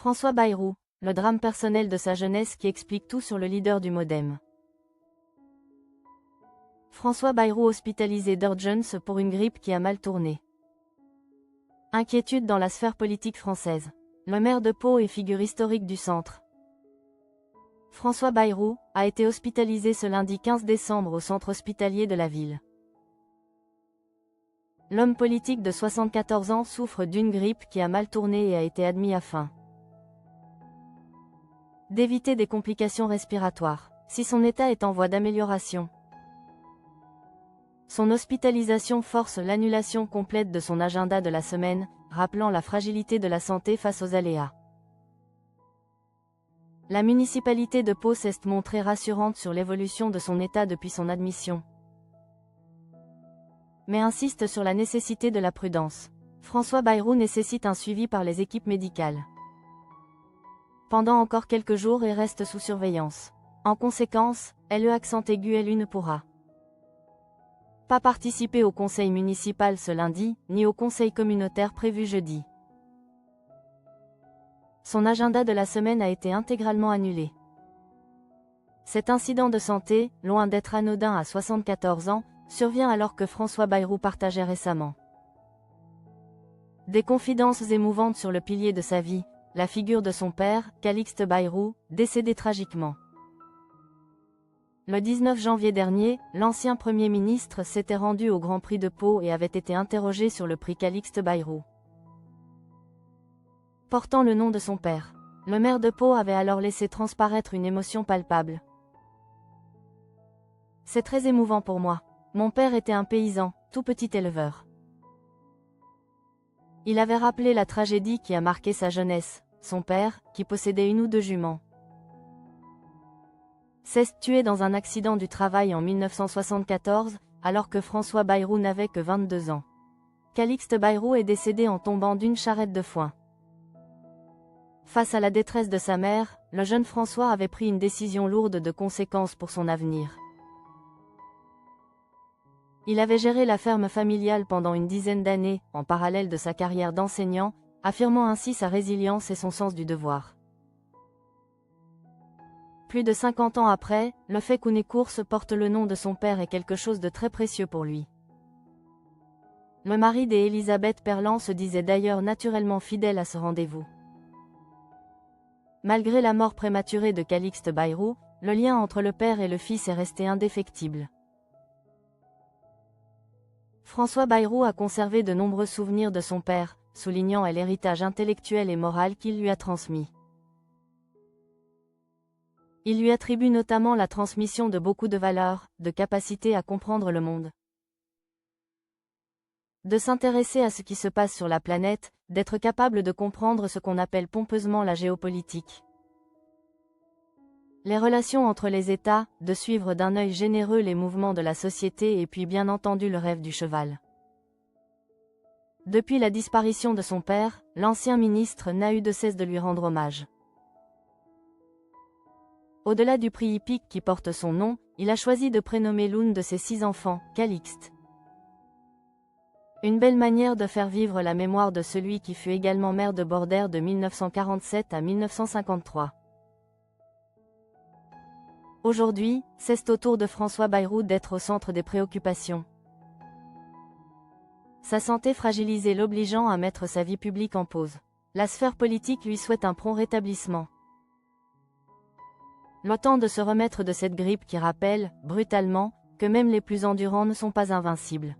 François Bayrou, le drame personnel de sa jeunesse qui explique tout sur le leader du MoDem. François Bayrou hospitalisé d'urgence pour une grippe qui a mal tourné. Inquiétude dans la sphère politique française. Le maire de Pau et figure historique du centre. François Bayrou a été hospitalisé ce lundi 15 décembre au centre hospitalier de la ville. L'homme politique de 74 ans souffre d'une grippe qui a mal tourné et a été admis afin d'éviter des complications respiratoires, si son état est en voie d'amélioration. Son hospitalisation force l'annulation complète de son agenda de la semaine, rappelant la fragilité de la santé face aux aléas. La municipalité de Pau s'est montrée rassurante sur l'évolution de son état depuis son admission, mais insiste sur la nécessité de la prudence. François Bayrou nécessite un suivi par les équipes médicales pendant encore quelques jours et reste sous surveillance. En conséquence, LE accent aigu LU ne pourra pas participer au conseil municipal ce lundi, ni au conseil communautaire prévu jeudi. Son agenda de la semaine a été intégralement annulé. Cet incident de santé, loin d'être anodin à 74 ans, survient alors que François Bayrou partageait récemment des confidences émouvantes sur le pilier de sa vie, la figure de son père, Calixte Bayrou, décédé tragiquement. Le 19 janvier dernier, l'ancien Premier ministre s'était rendu au Grand Prix de Pau et avait été interrogé sur le prix Calixte Bayrou, portant le nom de son père. Le maire de Pau avait alors laissé transparaître une émotion palpable. « C'est très émouvant pour moi. Mon père était un paysan, tout petit éleveur. Il avait rappelé la tragédie qui a marqué sa jeunesse, son père, qui possédait une ou deux juments, s'est tué dans un accident du travail en 1974, alors que François Bayrou n'avait que 22 ans. Calixte Bayrou est décédé en tombant d'une charrette de foin. Face à la détresse de sa mère, le jeune François avait pris une décision lourde de conséquences pour son avenir. Il avait géré la ferme familiale pendant une dizaine d'années, en parallèle de sa carrière d'enseignant, affirmant ainsi sa résilience et son sens du devoir. Plus de 50 ans après, le fait qu'Ounécourse porte le nom de son père est quelque chose de très précieux pour lui. Le mari d'Élisabeth Perland se disait d'ailleurs naturellement fidèle à ce rendez-vous. Malgré la mort prématurée de Calixte Bayrou, le lien entre le père et le fils est resté indéfectible. François Bayrou a conservé de nombreux souvenirs de son père, soulignant l'héritage intellectuel et moral qu'il lui a transmis. Il lui attribue notamment la transmission de beaucoup de valeurs, de capacité à comprendre le monde, de s'intéresser à ce qui se passe sur la planète, d'être capable de comprendre ce qu'on appelle pompeusement la géopolitique, les relations entre les États, de suivre d'un œil généreux les mouvements de la société et puis bien entendu le rêve du cheval. Depuis la disparition de son père, l'ancien ministre n'a eu de cesse de lui rendre hommage. Au-delà du prix hippique qui porte son nom, il a choisi de prénommer l'une de ses 6 enfants, Calixte. Une belle manière de faire vivre la mémoire de celui qui fut également maire de Bordère de 1947 à 1953. Aujourd'hui, c'est au tour de François Bayrou d'être au centre des préoccupations. Sa santé fragilisée l'obligeant à mettre sa vie publique en pause. La sphère politique lui souhaite un prompt rétablissement. Le temps de se remettre de cette grippe qui rappelle, brutalement, que même les plus endurants ne sont pas invincibles.